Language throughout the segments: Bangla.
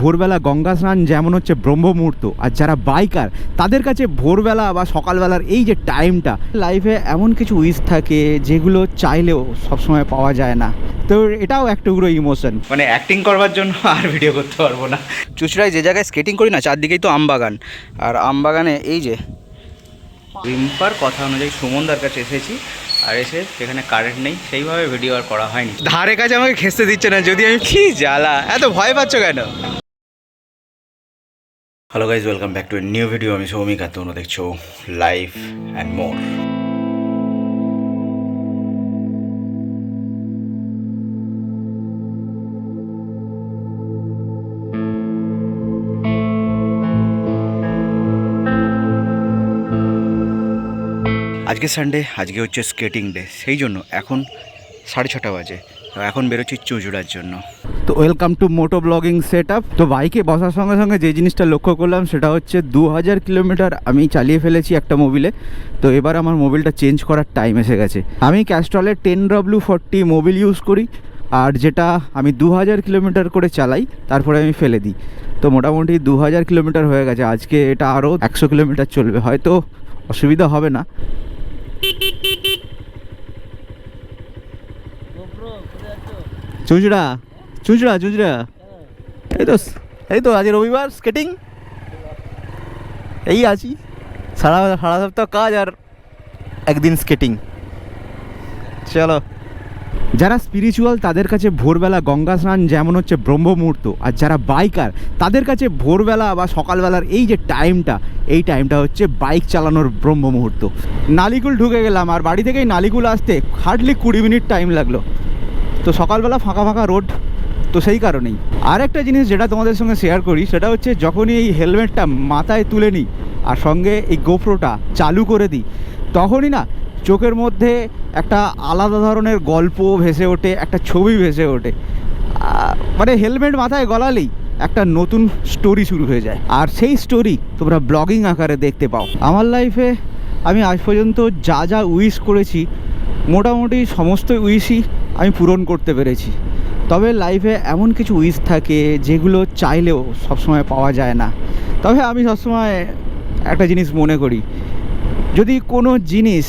ভোরবেলা গঙ্গা স্নান যেমন হচ্ছে ব্রহ্ম মুহূর্ত, আর যারা বাইকার তাদের কাছে ভোরবেলা বা সকালবেলার এই যে টাইমটা, লাইফে এমন কিছু উইশ থাকে যেগুলো চাইলেও সবসময় পাওয়া যায় না। তো এটাও একটা উগ্র ইমোশন, মানে অ্যাক্টিং করবার জন্য আর ভিডিও করতে পারবো না। চুচড়ায় যে জায়গায় স্কেটিং করি না, চারদিকেই তো আমবাগান, আর আমবাগানে এই যে রিম্পার কথা অনুযায়ী সুমনদার কাছে এসেছি, আর এসে সেখানে কারেন্ট নেই, সেইভাবে ভিডিও আর করা হয়নি। ধারে কাছে আমাকে খেসতে দিচ্ছে না, যদি আমি কি জ্বালা, এত ভয় পাচ্ছ কেন? Hello guys, welcome back to a new video. আমি সৌমিক, আর তোমরা দেখছো লাইফ অ্যান্ড মোর। আজকে সানডে, আজকে হচ্ছে স্কেটিং ডে, সেই জন্য এখন 6:30 বাজে, তো এখন বেরোচ্ছি চুঁচুড়ার জন্য। তো welcome to moto blogging set up. তো বাইকে বসার সঙ্গে সঙ্গে যে জিনিসটা লক্ষ্য করলাম সেটা হচ্ছে 2000 কিলোমিটার আমি চালিয়ে ফেলেছি একটা মোবিলে। তো এবার আমার মোবিলটা চেঞ্জ করার টাইম এসে গেছে। আমি ক্যাস্ট্রলের 10W40 মোবিল ইউজ করি, আর যেটা আমি 2000 কিলোমিটার করে চালাই, তারপরে আমি ফেলে দিই। তো মোটামুটি 2000 কিলোমিটার হয়ে গেছে। আজকে এটা আরও 100 কিলোমিটার চলবে, হয়তো অসুবিধা হবে না। চুঁচুড়া চুঁচুড়া চুঁচুড়া, এই তো আজ রবিবার, স্কেটিং এই আছি, সারা সপ্তাহ কাজ আর একদিন স্কেটিং। চলো, যারা স্পিরিচুয়াল তাদের কাছে ভোরবেলা গঙ্গা স্নান যেমন হচ্ছে ব্রহ্ম মুহূর্ত, আর যারা বাইকার তাদের কাছে ভোরবেলা বা সকালবেলার এই যে টাইমটা, এই টাইমটা হচ্ছে বাইক চালানোর ব্রহ্ম মুহূর্ত। নালিকুল ঢুকে গেলাম, আর বাড়ি থেকেই নালিকুল আসতে হার্ডলি 20 মিনিট টাইম লাগলো। তো সকালবেলা ফাঁকা ফাঁকা রোড, তো সেই কারণেই। আর একটা জিনিস যেটা তোমাদের সঙ্গে শেয়ার করি, সেটা হচ্ছে যখনই এই হেলমেটটা মাথায় তুলে নিই আর সঙ্গে এই গোপ্রোটা চালু করে দিই, তখনই না চোখের মধ্যে একটা আলাদা ধরনের গল্প ভেসে ওঠে, একটা ছবি ভেসে ওঠে। মানে হেলমেট মাথায় গলালেই একটা নতুন স্টোরি শুরু হয়ে যায়, আর সেই স্টোরি তোমরা ব্লগিং আকারে দেখতে পাও। আমার লাইফে আমি আজ পর্যন্ত যা যা উইশ করেছি, মোটামুটি সমস্ত উইশই আমি পূরণ করতে পেরেছি। তবে লাইফে এমন কিছু উইশ থাকে যেগুলো চাইলেও সবসময় পাওয়া যায় না। তবে আমি সবসময় একটা জিনিস মনে করি, যদি কোনো জিনিস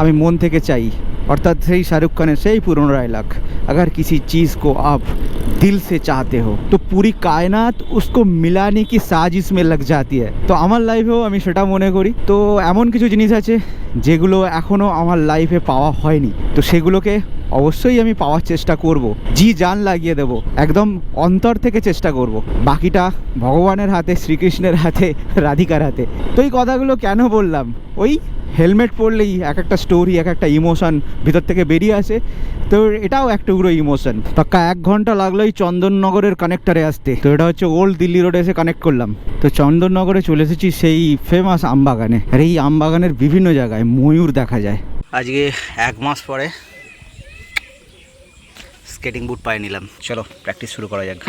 আমি মন থেকে চাই, অর্থাৎ সেই শাহরুখ খানের সেই পুরনো ডায়লগ, अगर किसी चीज़ को आप दिल से चाहते हो तो पूरी कायनात उसको मिलाने की साजिश में लग जाती है। তো আমার লাইফেও আমি সেটা মনে করি। তো এমন কিছু জিনিস আছে যেগুলো এখনও আমার লাইফে পাওয়া হয়নি, তো সেগুলোকে অবশ্যই আমি পাওয়ার চেষ্টা করব, জি জান লাগিয়ে দেব, একদম অন্তর থেকে চেষ্টা করব। বাকিটা ভগবানের হাতে, শ্রীকৃষ্ণের হাতে, রাধিকার হাতে। তো এই কথাগুলো কেন বললাম, ওই হেলমেট পরলেই এক একটা স্টোরি, এক একটা ইমোশন ভিতর থেকে বেরিয়ে আসে। তো এটাও একটা উগ্র ইমোশন। পাক্কা 1 ঘন্টা লাগলো এই চন্দননগরের কানেক্টারে আসতে। তো এটা হচ্ছে ওল্ড দিল্লি রোডে এসে কানেক্ট করলাম। তো চন্দননগরে চলে এসেছি সেই ফেমাস আমবাগানে। আর এই আমবাগানের বিভিন্ন জায়গায় ময়ূর দেখা যায়। আজকে 1 মাস পরে স্কেটিং বুট পায়ে নিলাম। চলো প্র্যাকটিস শুরু করা যাক।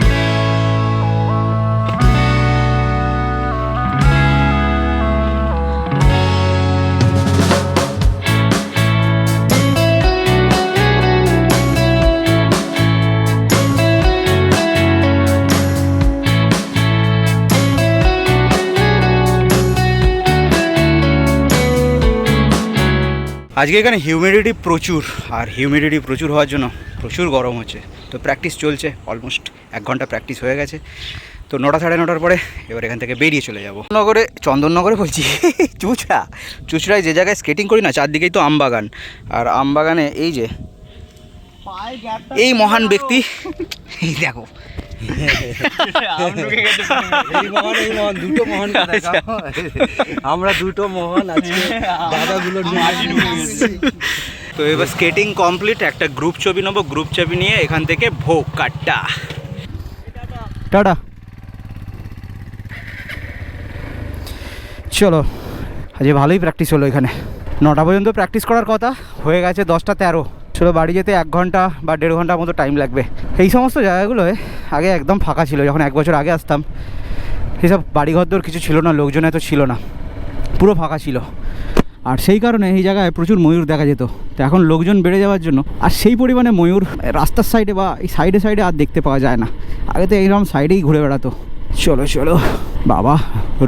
আজকে এখানে হিউমিডিটি প্রচুর, আর হিউমিডিটি প্রচুর হওয়ার জন্য প্রচুর গরম হচ্ছে। তো প্র্যাকটিস চলছে, অলমোস্ট 1 ঘন্টা প্র্যাকটিস হয়ে গেছে। তো 9টা সাড়ে 9টার পরে এবার এখান থেকে বেরিয়ে চলে যাব চন্দননগরে বলছি চুঁচড়ায় যে জায়গায় স্কেটিং করি না, চারদিকেই তো আমবাগান, আর আমবাগানে এই যে এই মহান ব্যক্তি, এই দেখো আমরা দুটো মহান আজকে দাদাগুলো। তো এবার স্কেটিং কমপ্লিট, একটা গ্রুপ ছবি নেবো, গ্রুপ ছবি নিয়ে এখান থেকে ভোগ কাটটা টাটা। চলো, আজকে ভালোই প্র্যাকটিস হলো। এখানে 9টা পর্যন্ত প্র্যাকটিস করার কথা, হয়ে গেছে 10টা 13। চলো, বাড়ি যেতে 1 ঘন্টা বা 1.5 ঘন্টার মতো টাইম লাগবে। এই সমস্ত জায়গাগুলোয় আগে একদম ফাঁকা ছিল, যখন 1 বছর আগে আসতাম এইসব বাড়িঘরদোর কিছু ছিল না, লোকজন এত ছিল না, পুরো ফাঁকা ছিল। আর সেই কারণে এই জায়গায় প্রচুর ময়ূর দেখা যেত। তো এখন লোকজন বেড়ে যাওয়ার জন্য আর সেই পরিমাণে ময়ূর রাস্তার সাইডে বা এই সাইডে সাইডে আর দেখতে পাওয়া যায় না। আর আগে তো এইরকম সাইডেই ঘুরে বেড়াতো। চলো চলো বাবা,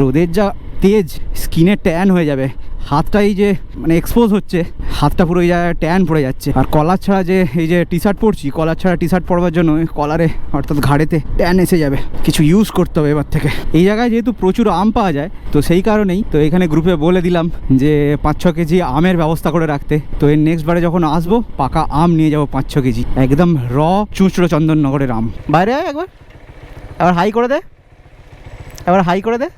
রোদের যা তেজ, স্কিনে ট্যান হয়ে যাবে। হাতটা এই যে মানে এক্সপোজ হচ্ছে, হাতটা পুরো এই জায়গায় ট্যান পড়ে যাচ্ছে। আর কলার ছাড়া যে এই যে টি শার্ট পরছি, কলার ছাড়া টি শার্ট পরবার জন্য কলারে অর্থাৎ ঘাড়েতে ট্যান এসে যাবে। কিছু ইউজ করতে হবে এবার থেকে। এই জায়গায় যেহেতু প্রচুর আম পাওয়া যায়, তো সেই কারণেই তো এখানে গ্রুপে বলে দিলাম যে 5-6 কেজি আমের ব্যবস্থা করে রাখতে। তো এর নেক্সট বারে যখন আসবো পাকা আম নিয়ে যাবো 5-6 কেজি, একদম র চুঁচড়ো চন্দননগরের আম। বাইরে আয় একবার, এবার হাই করে দে, এবার হাই করে দে।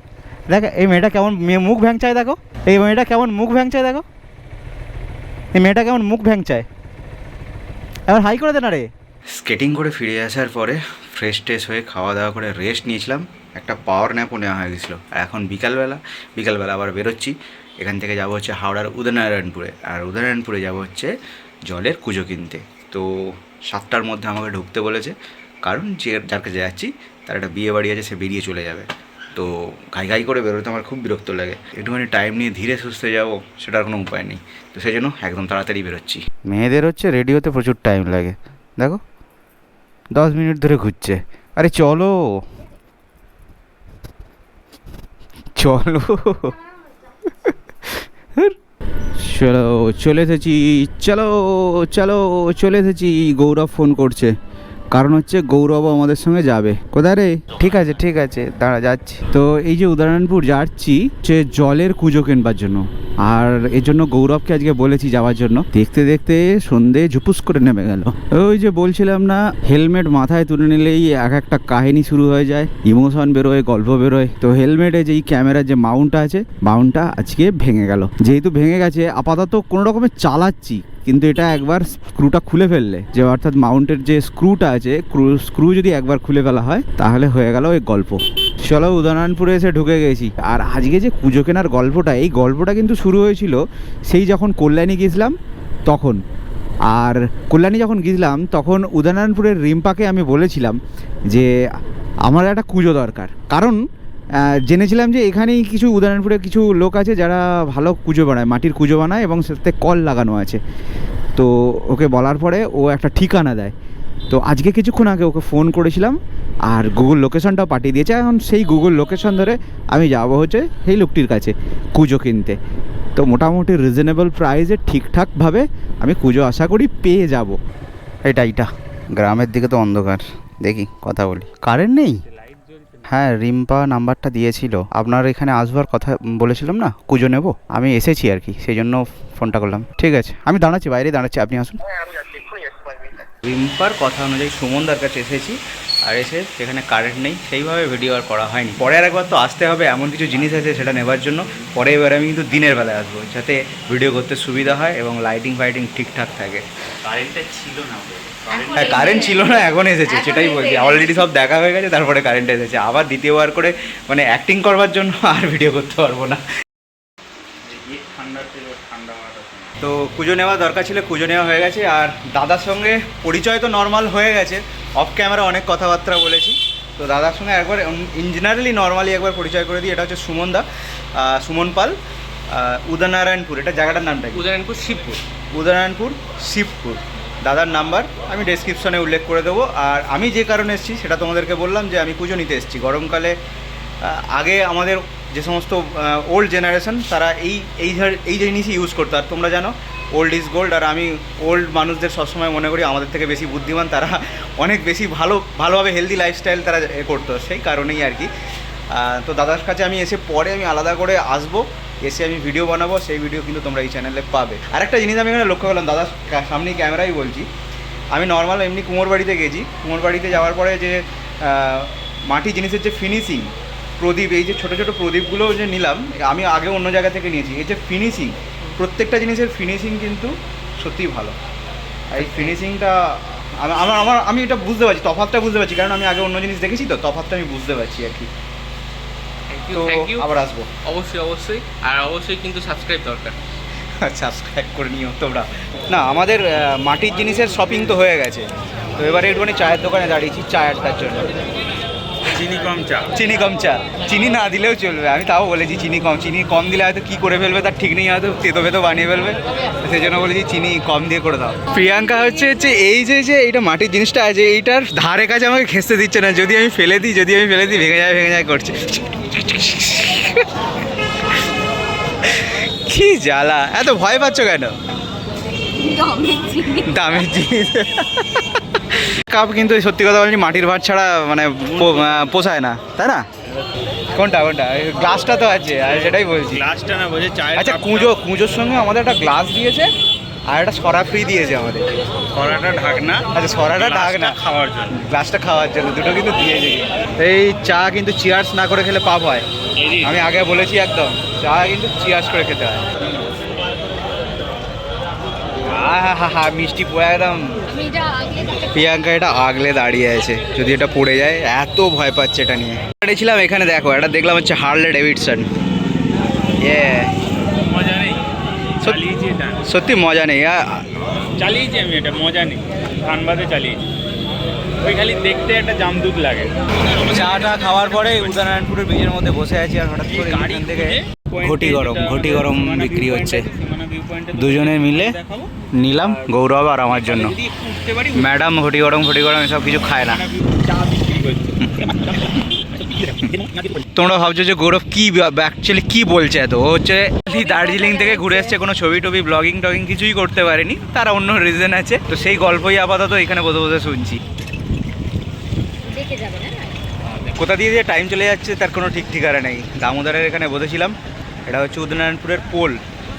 দেখ এই মেয়েটা কেমন মুখ ভ্যাংচায়, দেখো এই মেয়েটা কেমন মুখ ভ্যাংচায়, দেখো এই মেয়েটা কেমন মুখ ভ্যাংচায়। এবার হাই করে দে না রে। স্কেটিং করে ফিরে আসার পরে ফ্রেশ ট্রেশ হয়ে খাওয়া দাওয়া করে রেস্ট নিয়েছিলাম, একটা পাওয়ার ন্যাপও নেওয়া হয়ে গেছিলো। এখন বিকালবেলা আবার বেরোচ্ছি। এখান থেকে যাবো হচ্ছে হাওড়ার উদয়নারায়ণপুরে, আর উদয়নারায়ণপুরে যাবো হচ্ছে জলের কুজো কিনতে। তো 7টার মধ্যে আমাকে ঢুকতে বলেছে, কারণ যার কাছে যাচ্ছি তার একটা বিয়ে বাড়ি আছে, সে বেরিয়ে চলে যাবে। তো ঘাই করে বেরোতে আমার খুব বিরক্ত লাগে। একটুখানি টাইম নিয়ে ধীরে সুস্থে যাবো, সেটার কোনো উপায় নেই। তো সেই জন্য একদম তাড়াতাড়ি বেরোচ্ছি। মেয়েদের হচ্ছে রেডি হতে প্রচুর টাইম লাগে, দেখো 10 মিনিট ধরে ঘুরছে। আরে চলো চলো চলো, চলে এসেছি, চলো চলো চলে এসেছি। গৌরব ফোন করছে, কারণ হচ্ছে গৌরব আমাদের সঙ্গে যাবে। কোথায় রে? ঠিক আছে দাঁড়া যাচ্ছি। তো এই যে উদয়নারায়ণপুর যাচ্ছি সে জলের কুজো কিনবার জন্য, আর এর জন্য গৌরবকে আজকে বলেছি যাওয়ার জন্য। দেখতে দেখতে সন্ধে ঝুপুস করে নেমে গেল। ওই যে বলছিলাম না, হেলমেট মাথায় তুলে নিলেই এক একটা কাহিনী শুরু হয়ে যায়, ইমোশন বেরোয়, গল্প বেরোয়। তো হেলমেটে যেই ক্যামেরার যে মাউন্টটা আছে, মাউন্টটা আজকে ভেঙে গেল। যেহেতু ভেঙে গেছে, আপাতত কোনো রকমে চালাচ্ছি, কিন্তু এটা একবার স্ক্রুটা খুলে ফেললে, যে অর্থাৎ মাউন্টের যে স্ক্রুটা আছে, স্ক্রু যদি একবার খুলে ফেলা হয় তাহলে হয়ে গেল ওই গল্প। চলো উদয়নারায়ণপুরে এসে ঢুকে গেছি। আর আজকে যে কুজো কেনার গল্পটা, এই গল্পটা কিন্তু শুরু হয়েছিল সেই যখন কল্যাণী গেছিলাম তখন। আর কল্যাণী যখন গেছিলাম তখন উদয়নারায়ণপুরের রিম্পাকে আমি বলেছিলাম যে আমার একটা কুজো দরকার, কারণ জেনেছিলাম যে এখানেই কিছু উদয়নারায়ণপুরে কিছু লোক আছে যারা ভালো কুজো বানায়, মাটির কুজো বানায় এবং সাথে কল লাগানো আছে। তো ওকে বলার পরে ও একটা ঠিকানা দেয়। তো আজকে কিছুক্ষণ আগে ওকে ফোন করেছিলাম, আর গুগল লোকেশনটাও পাঠিয়ে দিয়েছে। এখন সেই গুগল লোকেশন ধরে আমি যাবো হচ্ছে সেই লোকটির কাছে কুজো কিনতে। তো মোটামুটি রিজনেবল প্রাইসে ঠিকঠাকভাবে আমি কুজো আশা করি পেয়ে যাব। এইটা গ্রামের দিকে তো অন্ধকার, দেখি কথা বলি। কারেন্ট নেই? হ্যাঁ, রিম্পা নাম্বারটা দিয়েছিল, আপনার এখানে আসবার কথা বলেছিলাম না, কুজো নেব। আমি এসেছি আর কি, সেই জন্য ফোনটা করলাম। ঠিক আছে, আমি দাঁড়াচ্ছি, বাইরে দাঁড়াচ্ছি, আপনি আসুন। রিম্পার কথা অনুযায়ী সুমনদার কাছে এসেছি, আর এসে সেখানে কারেন্ট নেই, সেইভাবে ভিডিও আর করা হয়নি। পরে আর একবার তো আসতে হবে, এমন কিছু জিনিস আছে সেটা নেবার জন্য। পরে এবার আমি কিন্তু দিনের বেলায় আসবো, যাতে ভিডিও করতে সুবিধা হয় এবং লাইটিং ফাইটিং ঠিকঠাক থাকে। কারেন্টটা ছিল না, হ্যাঁ কারেন্ট ছিল না, এখন এসেছে, সেটাই বলছি। অলরেডি সব দেখা হয়ে গেছে, তারপরে কারেন্ট এসেছে। আবার দ্বিতীয়বার করে মানে অ্যাক্টিং করবার জন্য আর ভিডিও করতে পারবো না। তো পুজো নেওয়া দরকার ছিল, পুজো নেওয়া হয়ে গেছে। আর দাদার সঙ্গে পরিচয় তো নর্মাল হয়ে গেছে, অফ ক্যামেরা অনেক কথাবার্তা বলেছি। তো দাদার সঙ্গে একবার ইন জেনারেলি নর্মালি একবার পরিচয় করে দিই। এটা হচ্ছে সুমনদা, সুমন পাল, উদয়নারায়ণপুর। এটা জায়গাটার নামটা কি? উদয়নারায়ণপুর শিবপুর। দাদার নাম্বার আমি ডেসক্রিপশনে উল্লেখ করে দেবো। আর আমি যে কারণে এসেছি সেটা তোমাদেরকে বললাম, যে আমি পুজো নিতে এসেছি গরমকালে। আগে আমাদের যে সমস্ত ওল্ড জেনারেশন, তারা এই জিনিসই ইউজ করতো। আর তোমরা জানো ওল্ড ইজ গোল্ড, আর আমি ওল্ড মানুষদের সবসময় মনে করি আমাদের থেকে বেশি বুদ্ধিমান, তারা অনেক বেশি ভালোভাবে হেলদি লাইফস্টাইল তারা করতো, সেই কারণেই আর কি। তো দাদার কাছে আমি এসে পরে আমি আলাদা করে আসবো, এসে আমি ভিডিও বানাবো, সেই ভিডিও কিন্তু তোমরা এই চ্যানেলে পাবে। আরেকটা জিনিস আমি এখানে লক্ষ্য করলাম, দাদার সামনেই ক্যামেরাই বলছি, আমি নর্মাল এমনি কুমোরবাড়িতে গেছি। কুমোরবাড়িতে যাওয়ার পরে যে মাটির জিনিসের যে ফিনিশিং, প্রদীপ, এই যে ছোটো ছোটো প্রদীপগুলো যে নিলাম, আমি আগে অন্য জায়গা থেকে নিয়েছি। এই যে ফিনিশিং, প্রত্যেকটা জিনিসের ফিনিশিং কিন্তু সত্যিই ভালো। এই ফিনিশিংটা আমি এটা বুঝতে পারছি, তফাৎটা বুঝতে পারছি, কারণ আমি আগে অন্য জিনিস দেখেছি, তো তফাৎটা আমি বুঝতে পারছি আর কি। আবার আসবো অবশ্যই, আর অবশ্যই কিন্তু সাবস্ক্রাইব দরকার। সাবস্ক্রাইব করে নিও তোমরা। না, আমাদের মাটির জিনিসের শপিং তো হয়ে গেছে, তো এবারে একটুখানি চায়ের দোকানে দাঁড়িয়েছি চা আড্ডার জন্য। চিনি কম চা। চিনি কম চা, চিনি না দিলেও চলবে, আমি তাও বলেছি চিনি কম দিলে হয়তো কী করে ফেলবে তার ঠিক নেই, হয়তো তেতো বেতো বানিয়ে ফেলবে, সেই জন্য বলেছি চিনি কম দিয়ে করে দাও। প্রিয়াঙ্কা হচ্ছে এই যে এইটা মাটির জিনিসটা আছে, এইটার ধারে কাছে আমাকে ঘেঁচতে দিচ্ছে না, যদি আমি ফেলে দিই ভেঙে যায় করছে। কি জ্বালা, এত ভয় পাচ্ছ কেন? দামের জিনিস কাপ কিন্তু সত্যি কথা বলছি মাটির ভাত ছাড়া মানে পোষায় না, তাই না? কোনটা গ্লাসটা তো আছে, আর সেটাই বলছি। গ্লাসটা না বোঝে চায়ের। আচ্ছা কুঁজোর সঙ্গে আমাদের একটা গ্লাস দিয়েছে আর একটা সরা ফ্রি দিয়েছে আমাদের। সরাটা ঢাকনা। আচ্ছা সরাটা ঢাকনা খাওয়ার জন্য, গ্লাসটা খাওয়ার জন্য, দুটো কিন্তু দিয়েছে। এই চা কিন্তু চিয়ার্স না করে খেলে পাপ হয়, আমি আগে বলেছি একদম, চা কিন্তু চিয়ার্স করে খেতে হয়। হা মিষ্টি পোয়া একদম। প্রিয়াঙ্কা এটা আগলে দাঁড়িয়ে আছে, যদি এটা পড়ে যায়, এত ভয় পাচ্ছে এটা নিয়ে। ছিলাম এখানে দেখো, এটা দেখলাম হচ্ছে হার্লে ডেভিডসন। মজা নেই, চালিয়েছি এটা, সত্যি মজা নেই। চালিয়েছি আমি এটা, মজা নেই, ধানবাদে চালিয়েছি, ওই খালি দেখতে একটা জামদুক লাগে। চাটা খাওয়ার পরে উদয়নারায়ণপুরের ব্রিজের মধ্যে বসে আছি, আর হঠাৎ করে এখান থেকে ঘটি গরম বিক্রি হচ্ছে, দুজনে মিলে নিলাম, গৌরব আর আমার জন্য। ম্যাডাম ঘটি গরম এসব কিছু খায় না। তোমরা ভাবছো যে গৌরব কি অ্যাকচুয়ালি কি বলছে, এত ও হচ্ছে দার্জিলিং থেকে ঘুরে এসছে, কোনো ছবি টবি ব্লগিং টগিং কিছুই করতে পারেনি, তার অন্য রিজন আছে, তো সেই গল্পই আপাতত এখানে বসে বসে শুনছি। কোথা দিয়ে যে টাইম চলে যাচ্ছে তার কোনো ঠিক ঠিকানা নেই। দামোদরের এখানে বসেছিলাম, এটা হচ্ছে উদয়নারায়ণপুরের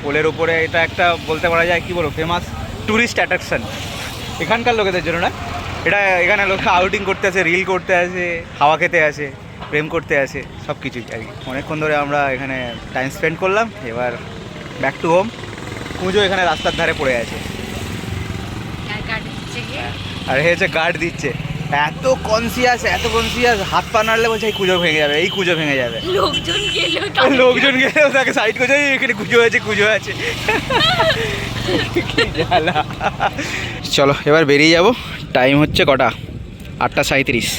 পোলের উপরে, এটা একটা বলতে পারা যায় কি বলবো ফেমাস ট্যুরিস্ট অ্যাট্রাকশন এখানকার লোকেদের জন্য না, এটা এখানে লোকে আউটিং করতে আসে, রিল করতে আসে, হাওয়া খেতে আসে, প্রেম করতে আসে, সব কিছুই আর কি। অনেকক্ষণ ধরে আমরা এখানে টাইম স্পেন্ড করলাম, এবার ব্যাক টু হোম। কুঁজো এখানে রাস্তার ধারে পড়ে আছে, আর এ হচ্ছে গার্ড দিচ্ছে, এত কনসিয়াস, হাত পা নাড়লে বলছে এই কুঁজো ভেঙে যাবে, লোকজন গেলেও তাকে সাইড করছে, এখানে কুঁজো আছে। চলো এবার বেরিয়ে যাব, টাইম হচ্ছে কটা, 8:37।